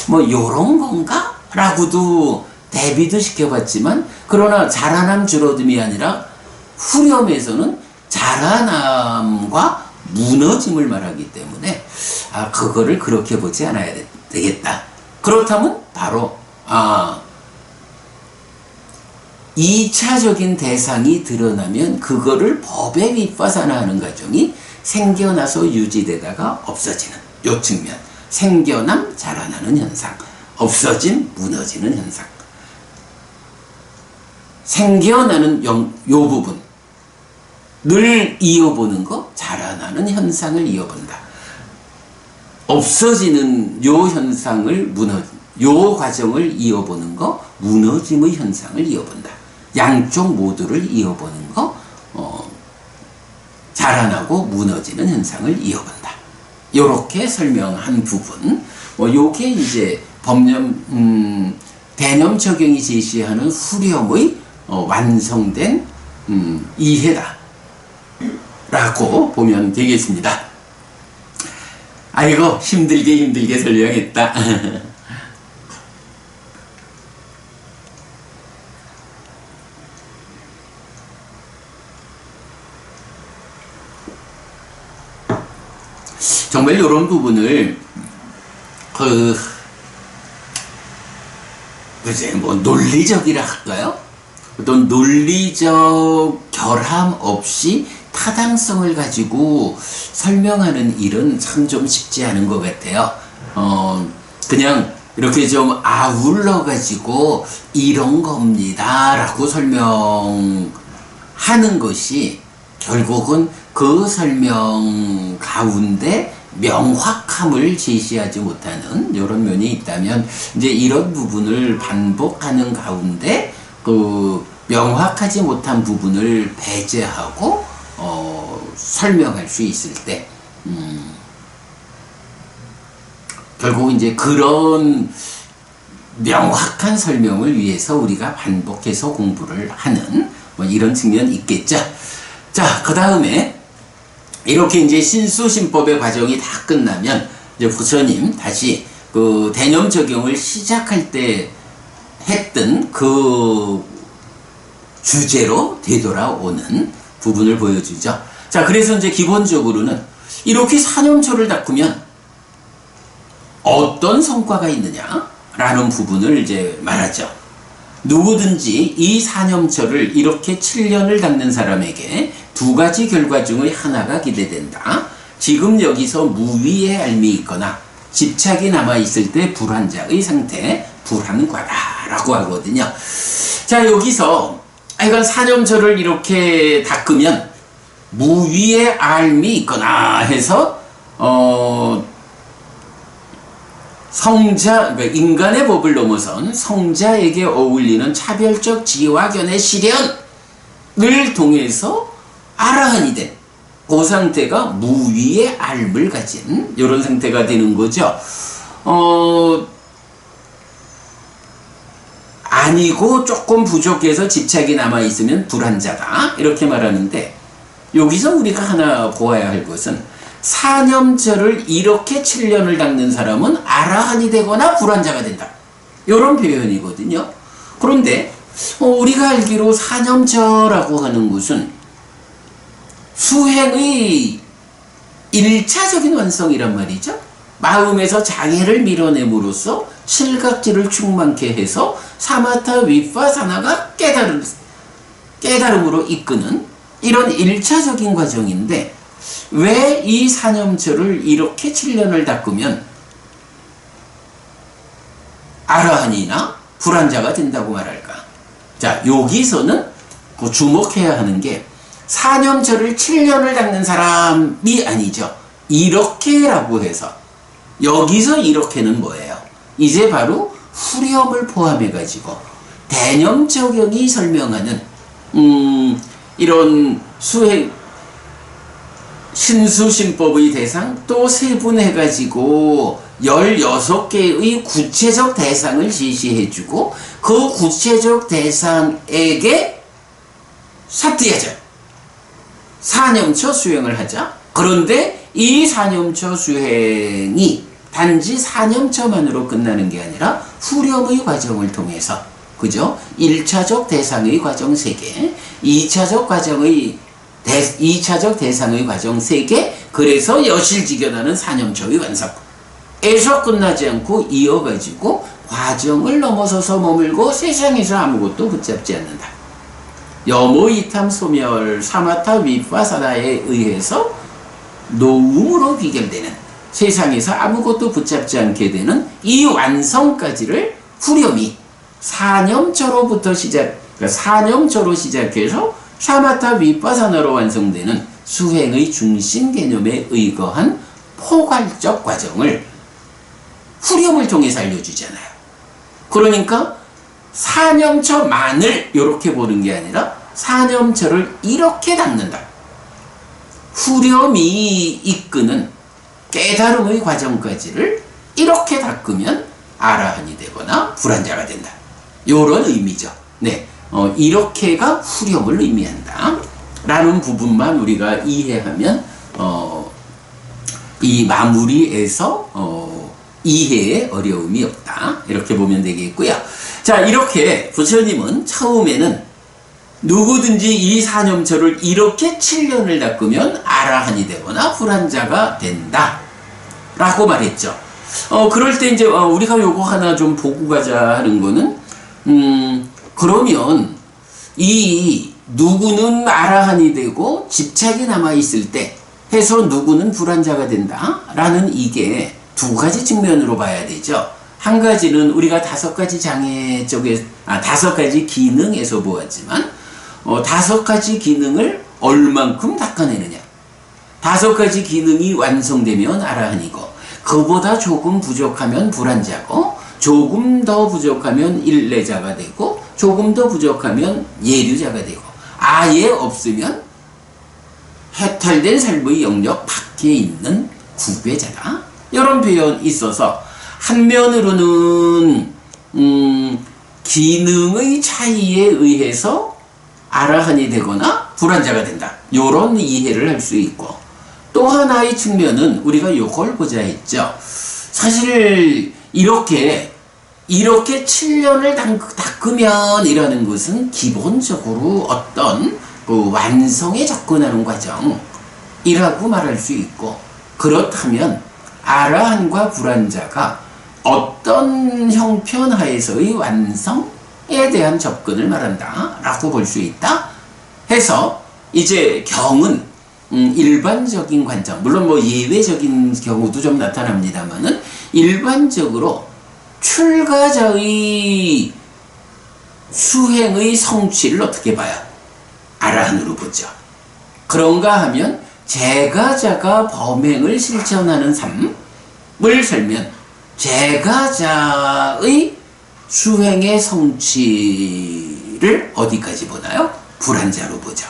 뭐 요런 건가? 라고도 대비도 시켜봤지만 그러나 자라남 줄어듦이 아니라 후렴에서는 자라남과 무너짐을 말하기 때문에 그거를 그렇게 보지 않아야 되겠다. 그렇다면 바로 2차적인 대상이 드러나면 그거를 법에 윗바사나하는 과정이 생겨나서 유지되다가 없어지는 요 측면, 생겨남 자라나는 현상, 없어짐 무너지는 현상. 생겨나는 요 부분 늘 이어보는 거, 자라나는 현상을 이어본다. 없어지는 요 현상을 요 과정을 이어보는 거, 무너짐의 현상을 이어본다. 양쪽 모두를 이어보는 거, 자라나고 무너지는 현상을 이어본다. 요렇게 설명한 부분, 요게 이제 법령, 대념 적용이 제시하는 후렴의 완성된 이해다. 라고 보면 되겠습니다. 아이고, 힘들게 설명했다. 정말 이런 부분을 이제 논리적이라 할까요? 어떤 논리적 결함 없이 타당성을 가지고 설명하는 일은 참 좀 쉽지 않은 것 같아요. 그냥 이렇게 좀 아울러 가지고 이런 겁니다 라고 설명하는 것이 결국은 그 설명 가운데 명확함을 제시하지 못하는 이런 면이 있다면, 이제 이런 부분을 반복하는 가운데 그 명확하지 못한 부분을 배제하고 설명할 수 있을 때 결국 이제 그런 명확한 설명을 위해서 우리가 반복해서 공부를 하는 이런 측면이 있겠죠. 자, 그 다음에 이렇게 이제 신수신법의 과정이 다 끝나면 이제 부처님 다시 그 대념 적용을 시작할 때 했던 그 주제로 되돌아오는 부분을 보여주죠. 자, 그래서 이제 기본적으로는 이렇게 사념처를 닦으면 어떤 성과가 있느냐라는 부분을 이제 말하죠. 누구든지 이 사념처를 이렇게 7년을 닦는 사람에게 두 가지 결과 중의 하나가 기대된다. 지금 여기서 무위의 알미 있거나 집착이 남아있을 때 불환자의 상태, 불환과다라고 하거든요. 자, 여기서 이건 사념처를 이렇게 닦으면 무위의 알미 있거나 해서 성자, 그러니까 인간의 법을 넘어선 성자에게 어울리는 차별적 지화견의 실현을 통해서 아라한이 된 그 상태가 무위의 알을 가진 이런 상태가 되는 거죠. 아니고 조금 부족해서 집착이 남아있으면 불환자다 이렇게 말하는데, 여기서 우리가 하나 보아야 할 것은 사념처를 이렇게 7년을 닦는 사람은 아라한이 되거나 불환자가 된다, 이런 표현이거든요. 그런데 우리가 알기로 사념처라고 하는 것은 수행의 1차적인 완성이란 말이죠. 마음에서 장애를 밀어냄으로써 칠각지를 충만케 해서 사마타 윗바사나가 깨달음으로 이끄는 이런 1차적인 과정인데, 왜 이 사념처를 이렇게 7년을 닦으면 아라한이나 불환자가 된다고 말할까? 자, 여기서는 주목해야 하는 게 사념처를 7년을 닦는 사람이 아니죠. 이렇게라고 해서, 여기서 이렇게는 뭐예요? 이제 바로 후렴을 포함해 가지고 대념 적용이 설명하는 이런 수행 신수신법의 대상 또 세분해 가지고 16개의 구체적 대상을 제시해주고 그 구체적 대상에게 사띠하자, 사념처 수행을 하자. 그런데 이 사념처 수행이 단지 사념처만으로 끝나는 게 아니라 후렴의 과정을 통해서, 그죠? 1차적 대상의 과정 3개, 2차적 과정의 2차적 대상의 과정 3개, 그래서 여실직연하는 사념처의 완성에서 끝나지 않고 이어가지고 과정을 넘어서서 머물고 세상에서 아무것도 붙잡지 않는다. 여모이탐 소멸 사마타 위파사나에 의해서 노움으로 비결되는, 세상에서 아무것도 붙잡지 않게 되는 이 완성까지를 후렴이 사념처로부터 그러니까 사념처로 시작해서 사마타 위파사나로 완성되는 수행의 중심 개념에 의거한 포괄적 과정을 후렴을 통해서 알려주잖아요. 그러니까 사념처만을 이렇게 보는 게 아니라 사념처를 이렇게 닦는다. 후렴이 이끄는 깨달음의 과정까지를 이렇게 닦으면 아라한이 되거나 불환자가 된다. 요런 의미죠. 네, 이렇게가 후렴을 의미한다 라는 부분만 우리가 이해하면 이 마무리에서 이해에 어려움이 없다, 이렇게 보면 되겠고요. 자, 이렇게 부처님은 처음에는 누구든지 이 사념처를 이렇게 7년을 닦으면 아라한이 되거나 불환자가 된다 라고 말했죠. 그럴 때 이제 우리가 요거 하나 좀 보고 가자 하는 거는, 그러면 이 누구는 아라한이 되고 집착이 남아있을 때 해서 누구는 불환자가 된다 라는, 이게 두 가지 측면으로 봐야 되죠. 한 가지는 우리가 5가지 장애 쪽에, 5가지 기능에서 보았지만, 5가지 기능을 얼만큼 닦아내느냐. 5가지 기능이 완성되면 아라한이고, 그보다 조금 부족하면 불환자고, 조금 더 부족하면 일례자가 되고, 조금 더 부족하면 예류자가 되고, 아예 없으면 해탈된 삶의 영역 밖에 있는 구배자다. 이런 표현이 있어서, 한면으로는 기능의 차이에 의해서 아라한이 되거나 불환자가 된다, 이런 이해를 할 수 있고, 또 하나의 측면은 우리가 이걸 보자 했죠. 사실 이렇게 7년을 닦으면 이라는 것은 기본적으로 어떤 그 완성에 접근하는 과정이라고 말할 수 있고, 그렇다면 아라한과 불환자가 어떤 형편하에서의 완성에 대한 접근을 말한다 라고 볼 수 있다 해서, 이제 경은 일반적인 관점, 물론 뭐 예외적인 경우도 좀 나타납니다만은, 일반적으로 출가자의 수행의 성취를 어떻게 봐요? 아라한으로 보죠. 그런가 하면 제가자가 범행을 실천하는 삶을 살면 제가자의 수행의 성취를 어디까지 보나요? 불환자로 보죠.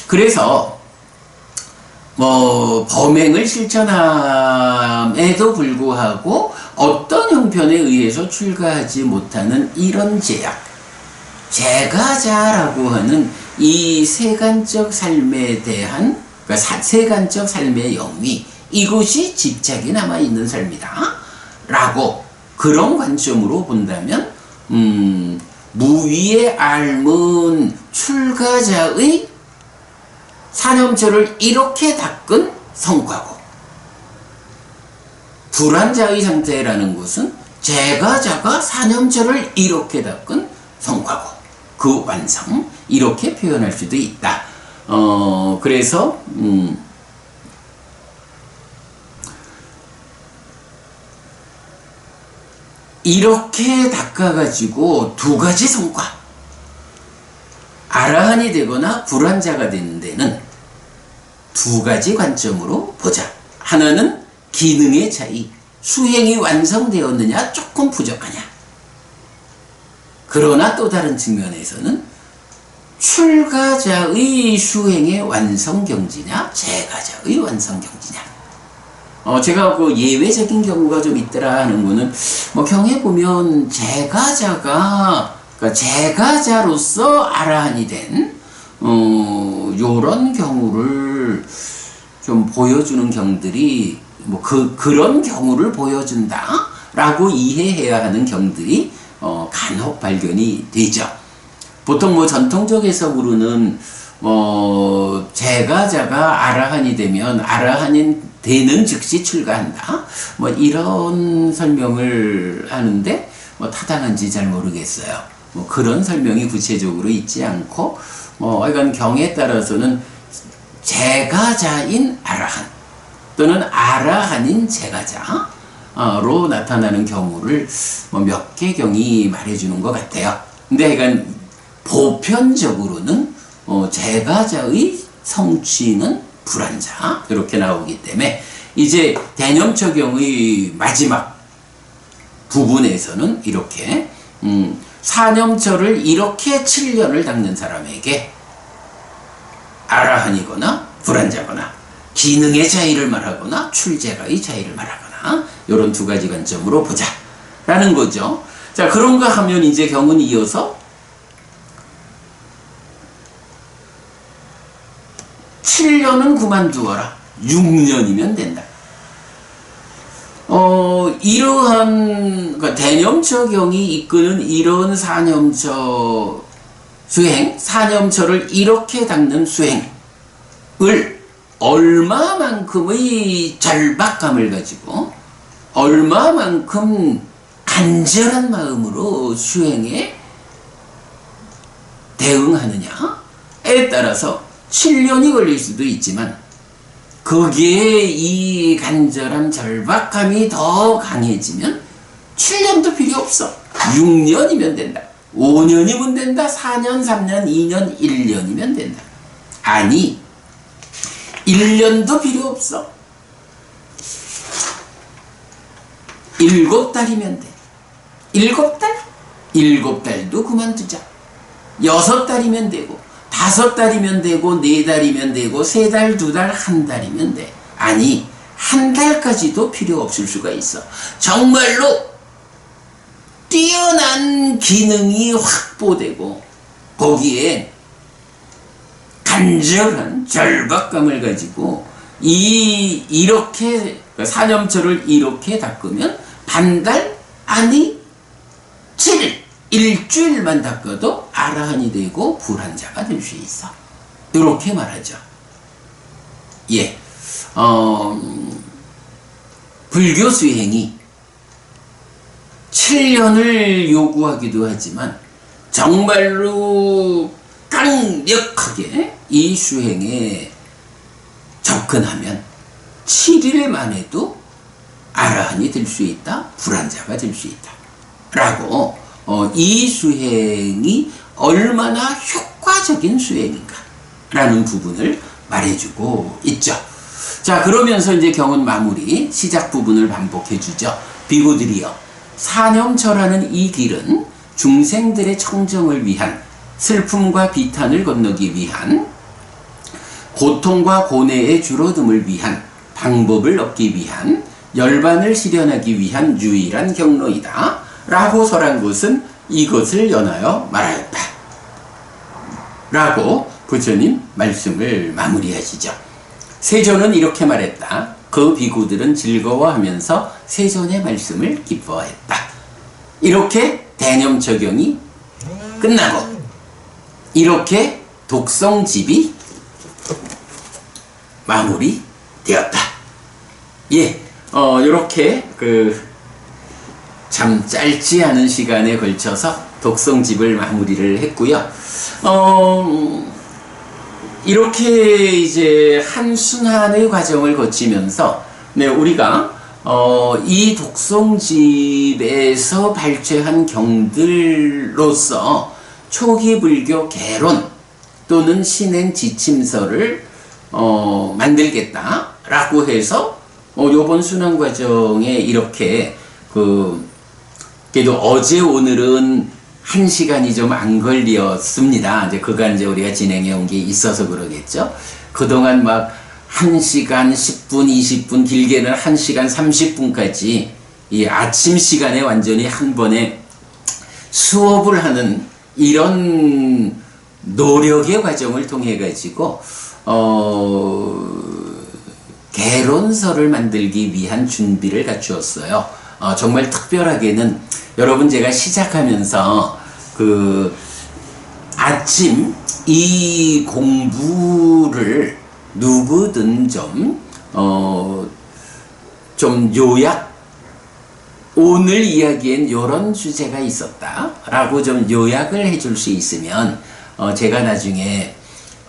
그래서 범행을 실천함에도 불구하고 어떤 형편에 의해서 출가하지 못하는 이런 제약, 제가자라고 하는 이 세간적 삶에 대한, 그러니까 세간적 삶의 영위, 이것이 집착이 남아있는 삶이다 라고, 그런 관점으로 본다면 무위에 앓은 출가자의 사념처를 이렇게 닦은 성과고, 불환자의 상태라는 것은 제가자가 사념처를 이렇게 닦은 성과고, 그 완성, 이렇게 표현할 수도 있다. 그래서 이렇게 닦아가지고 2가지 성과, 아라한이 되거나 불환자가 되는 데는 2가지 관점으로 보자. 하나는 기능의 차이, 수행이 완성되었느냐 조금 부족하냐. 그러나 또 다른 측면에서는 출가자의 수행의 완성경지냐 제가자의 완성경지냐. 제가 그 예외적인 경우가 좀 있더라 하는 거는, 경에 보면 제가자가, 그러니까 제가자로서 아라한이 된 요런 경우를 좀 보여주는 경들이, 그런 경우를 보여준다 라고 이해해야 하는 경들이 간혹 발견이 되죠. 보통 전통적 해석으로는 제가자가 아라한이 되면 아라한인 되는 즉시 출가한다. 뭐 이런 설명을 하는데 뭐 타당한지 잘 모르겠어요. 뭐 그런 설명이 구체적으로 있지 않고 이건 경에 따라서는 제가자인 아라한 또는 아라한인 제가자로 나타나는 경우를 뭐 몇 개 경이 말해주는 것 같아요. 근데 이건 보편적으로는 제가자의 성취는 불환자 이렇게 나오기 때문에 이제 대념처경의 마지막 부분에서는 이렇게 사념처를 이렇게 7년을 닦는 사람에게 아라한이거나 불환자거나 기능의 차이를 말하거나 출제가의 차이를 말하거나 이런 두 가지 관점으로 보자 라는 거죠. 자, 그런가 하면 이제 경은 이어서 7년은 그만두어라. 6년이면 된다. 이러한, 그러니까 대념처경이 이끄는 이런 사념처 수행, 사념처를 이렇게 닦는 수행을 얼마만큼의 절박감을 가지고, 얼마만큼 간절한 마음으로 수행에 대응하느냐에 따라서 7년이 걸릴 수도 있지만 거기에 이 간절한 절박함이 더 강해지면 7년도 필요 없어. 6년이면 된다. 5년이면 된다. 4년, 3년, 2년, 1년이면 된다. 아니 1년도 필요 없어. 7달이면 돼. 7달? 7달도 그만두자. 6달이면 되고 5달이면 되고 4달이면 되고 3달, 2달, 1달이면 돼. 아니 1달까지도 필요 없을 수가 있어. 정말로 뛰어난 기능이 확보되고 거기에 간절한 절박감을 가지고 이렇게 사념처를 이렇게 닦으면 반달 아니 7일 일주일만 닦아도 아라한이 되고 불환자가 될 수 있어. 이렇게 말하죠. 예, 불교 수행이 7년을 요구하기도 하지만 정말로 강력하게 이 수행에 접근하면 7일 만에도 아라한이 될 수 있다. 불환자가 될 수 있다. 라고 이 수행이 얼마나 효과적인 수행인가 라는 부분을 말해주고 있죠. 자, 그러면서 이제 경은 마무리 시작 부분을 반복해 주죠. 비구들이여, 사념처라는 이 길은 중생들의 청정을 위한, 슬픔과 비탄을 건너기 위한, 고통과 고뇌의 줄어듦을 위한, 방법을 얻기 위한, 열반을 실현하기 위한 유일한 경로이다 라고 설한 것은 이것을 연하여 말하였다 라고 부처님 말씀을 마무리하시죠. 세존은 이렇게 말했다. 그 비구들은 즐거워하면서 세존의 말씀을 기뻐했다. 이렇게 대념처경이 끝나고 이렇게 독성집이 마무리되었다. 예, 이렇게 참 짧지 않은 시간에 걸쳐서 독성집을 마무리를 했고요. 이렇게 이제 한순환의 과정을 거치면서 우리가 이 독성집에서 발췌한 경들로서 초기 불교 개론 또는 신행 지침서를 만들겠다라고 해서 요번 순환 과정에 이렇게 그래도 어제 오늘은 1시간이 좀 안 걸렸습니다. 이제 그간 이제 우리가 진행해 온 게 있어서 그러겠죠. 그동안 막 1시간 10분, 20분, 길게는 1시간 30분까지 이 아침 시간에 완전히 한 번에 수업을 하는 이런 노력의 과정을 통해 가지고 개론서를 만들기 위한 준비를 갖추었어요. 정말 특별하게는 여러분 제가 시작하면서 아침 이 공부를 누구든 좀 요약, 오늘 이야기엔 이런 주제가 있었다 라고 좀 요약을 해줄 수 있으면 제가 나중에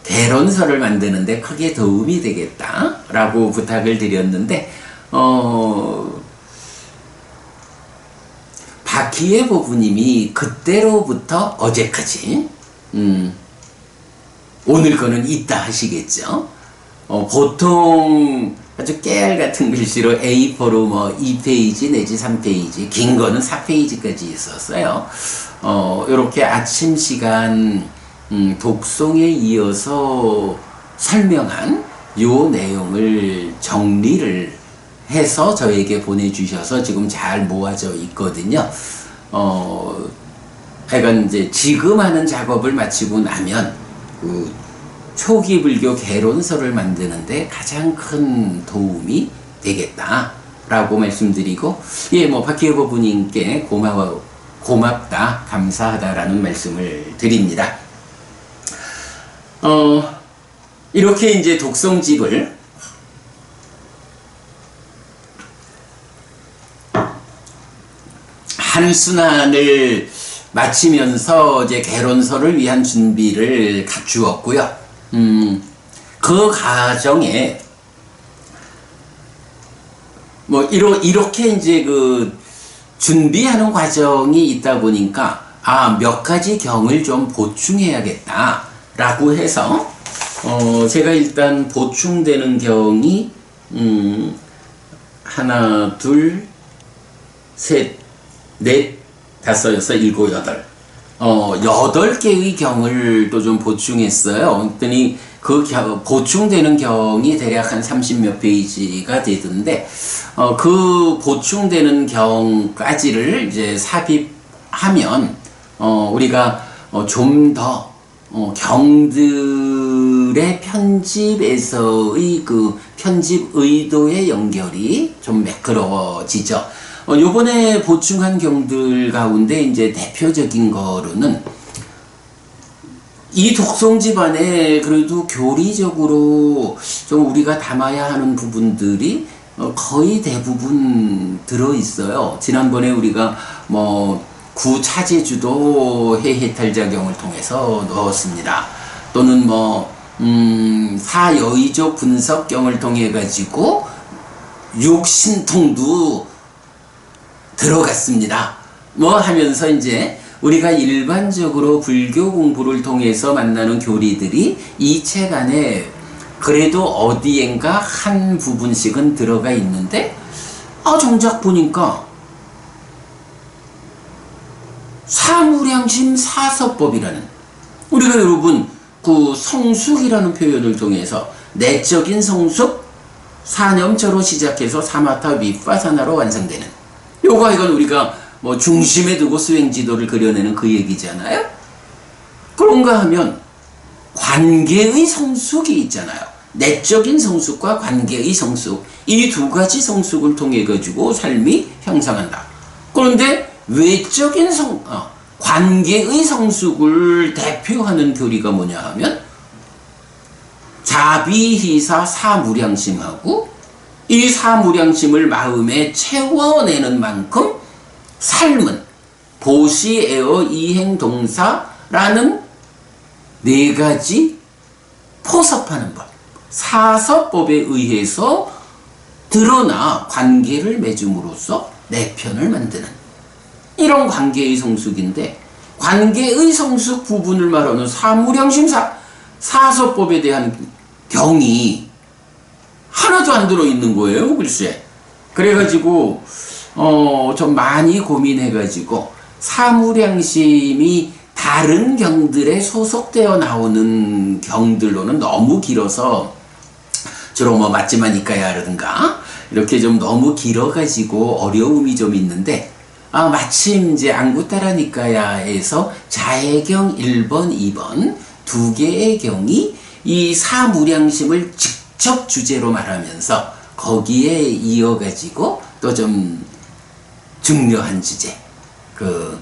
개론서를 만드는데 크게 도움이 되겠다 라고 부탁을 드렸는데 박희애 부부님이 그때로부터 어제까지 오늘 거는 있다 하시겠죠. 보통 아주 깨알 같은 글씨로 A4로 뭐 2페이지 내지 3페이지, 긴 거는 4페이지까지 있었어요. 요렇게 아침 시간 독송에 이어서 설명한 요 내용을 정리를 해서 저에게 보내주셔서 지금 잘 모아져 있거든요. 하여간 이제 지금 하는 작업을 마치고 나면 그 초기 불교 개론서를 만드는데 가장 큰 도움이 되겠다라고 말씀드리고, 예, 뭐 박희애 부부님께 고맙다, 감사하다라는 말씀을 드립니다. 이렇게 이제 독송집을 한 순환을 마치면서 이제 개론서를 위한 준비를 갖추었고요. 그 과정에 뭐 이렇게 이제 그 준비하는 과정이 있다 보니까 몇 가지 경을 좀 보충해야겠다라고 해서 제가 일단 보충되는 경이 하나, 둘, 셋, 넷, 다섯, 여섯, 일곱, 여덟. 8개의 경을 또 좀 보충했어요. 그랬더니 그 보충되는 경이 대략 한 30몇 페이지가 되던데, 그 보충되는 경까지를 이제 삽입하면, 우리가 좀 더, 경들의 편집에서의 그 편집 의도의 연결이 좀 매끄러워지죠. 요번에 보충한 경들 가운데 이제 대표적인 거로는 이 독송집 안에 그래도 교리적으로 좀 우리가 담아야 하는 부분들이 거의 대부분 들어있어요. 지난번에 우리가 뭐 구차제주도 해해탈자경을 통해서 넣었습니다. 또는 뭐 사여의조 분석경을 통해 가지고 육신통도 들어갔습니다. 뭐 하면서 이제 우리가 일반적으로 불교 공부를 통해서 만나는 교리들이 이 책 안에 그래도 어디엔가 한 부분씩은 들어가 있는데, 정작 보니까 사무량심 사서법이라는, 우리가 여러분 그 성숙이라는 표현을 통해서 내적인 성숙, 사념처로 시작해서 사마타 위파사나로 완성되는, 요거 이건 우리가 뭐 중심에 두고 수행 지도를 그려내는 그 얘기잖아요. 그런가 하면 관계의 성숙이 있잖아요. 내적인 성숙과 관계의 성숙, 이 두 가지 성숙을 통해 가지고 삶이 형성한다. 그런데 외적인 관계의 성숙을 대표하는 교리가 뭐냐 하면 자비희사 사무량심하고, 이 사무량심을 마음에 채워내는 만큼 삶은 보시에어 이행동사라는 4가지 포섭하는 법, 사서법에 의해서 드러나 관계를 맺음으로써 내 편을 만드는 이런 관계의 성숙인데, 관계의 성숙 부분을 말하는 사무량심 사서법에 대한 경이 하나도 안 들어있는 거예요, 글쎄. 그래가지고 좀 많이 고민해가지고 사무량심이 다른 경들에 소속되어 나오는 경들로는 너무 길어서, 주로 뭐 맞지마니까야라든가 이렇게 좀 너무 길어가지고 어려움이 좀 있는데, 마침 이제 앙구타라니까야에서 자해경 1번, 2번 2개의 경이 이 사무량심을 직접 주제로 말하면서 거기에 이어가지고 또 좀 중요한 주제, 그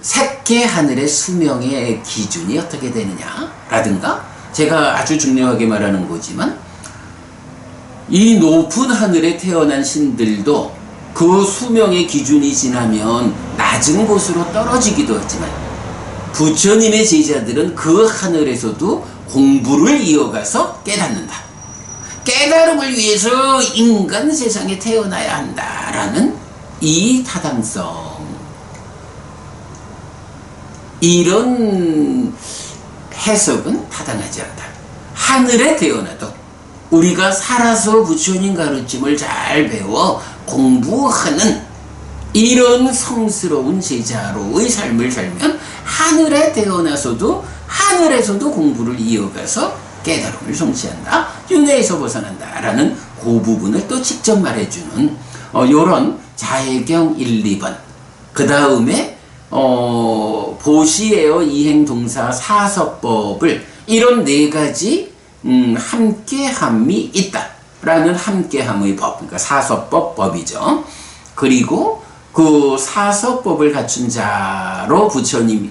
새끼 하늘의 수명의 기준이 어떻게 되느냐라든가, 제가 아주 중요하게 말하는 거지만 이 높은 하늘에 태어난 신들도 그 수명의 기준이 지나면 낮은 곳으로 떨어지기도 하지만, 부처님의 제자들은 그 하늘에서도 공부를 이어가서 깨닫는다. 깨달음을 위해서 인간 세상에 태어나야 한다라는 이 타당성, 이런 해석은 타당하지 않다. 하늘에 태어나도 우리가 살아서 부처님 가르침을 잘 배워 공부하는 이런 성스러운 제자로의 삶을 살면 하늘에 태어나서도 하늘에서도 공부를 이어가서 깨달음을 성취한다, 윤회에서 벗어난다 라는 그 부분을 또 직접 말해주는 요런 자해경 1, 2번, 그 다음에 보시에어 이행동사 사서법을 이런 네 가지 함께함이 있다 라는 함께함의 법, 그러니까 사서법 법이죠. 그리고 그 사서법을 갖춘 자로 부처님이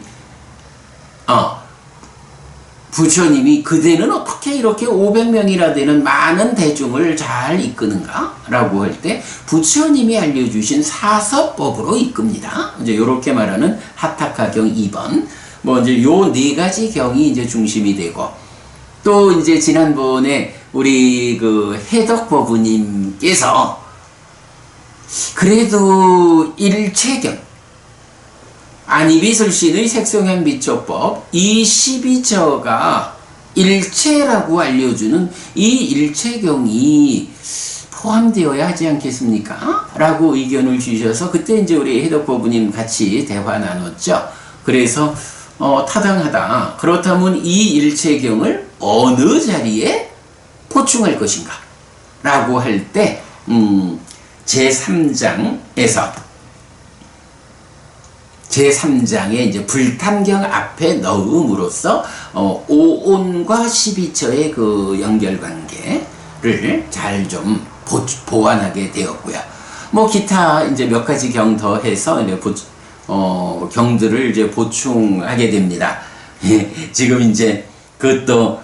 그대는 어떻게 이렇게 500명이나 되는 많은 대중을 잘 이끄는가? 라고 할 때 부처님이 알려주신 사서법으로 이끕니다. 이제 요렇게 말하는 하타카경 2번. 뭐 이제 요 네 가지 경이 이제 중심이 되고, 또 이제 지난번에 우리 그 해덕법부님께서 그래도 일체경, 안이비설신의 색성현 미처법, 이 12처가 일체라고 알려주는 이 일체경이 포함되어야 하지 않겠습니까? 라고 의견을 주셔서 그때 이제 우리 해덕법부님 같이 대화 나눴죠. 그래서 타당하다. 그렇다면 이 일체경을 어느 자리에 보충할 것인가? 라고 할 때 제3장에 이제 불탐경 앞에 넣음으로써 오온과 12처의 그 연결관계를 잘 좀 보완하게 되었고요. 뭐 기타 이제 몇 가지 경 더 해서 이제 경들을 이제 보충하게 됩니다. 지금 이제 그것도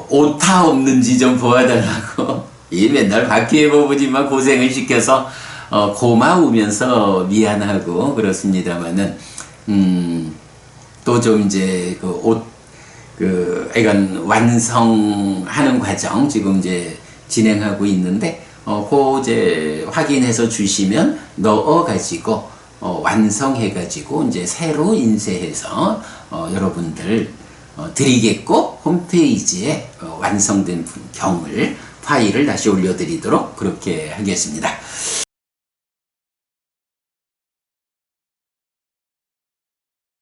오타 없는지 좀 보아달라고 이 맨날 박희애 법부님만 고생을 시켜서 고마우면서 미안하고 그렇습니다만은 또 좀 이제 이건 완성하는 과정 지금 이제 진행하고 있는데 그 이제 확인해서 주시면 넣어 가지고 완성해 가지고 이제 새로 인쇄해서 여러분들 드리겠고, 홈페이지에 완성된 경을 파일을 다시 올려드리도록 그렇게 하겠습니다.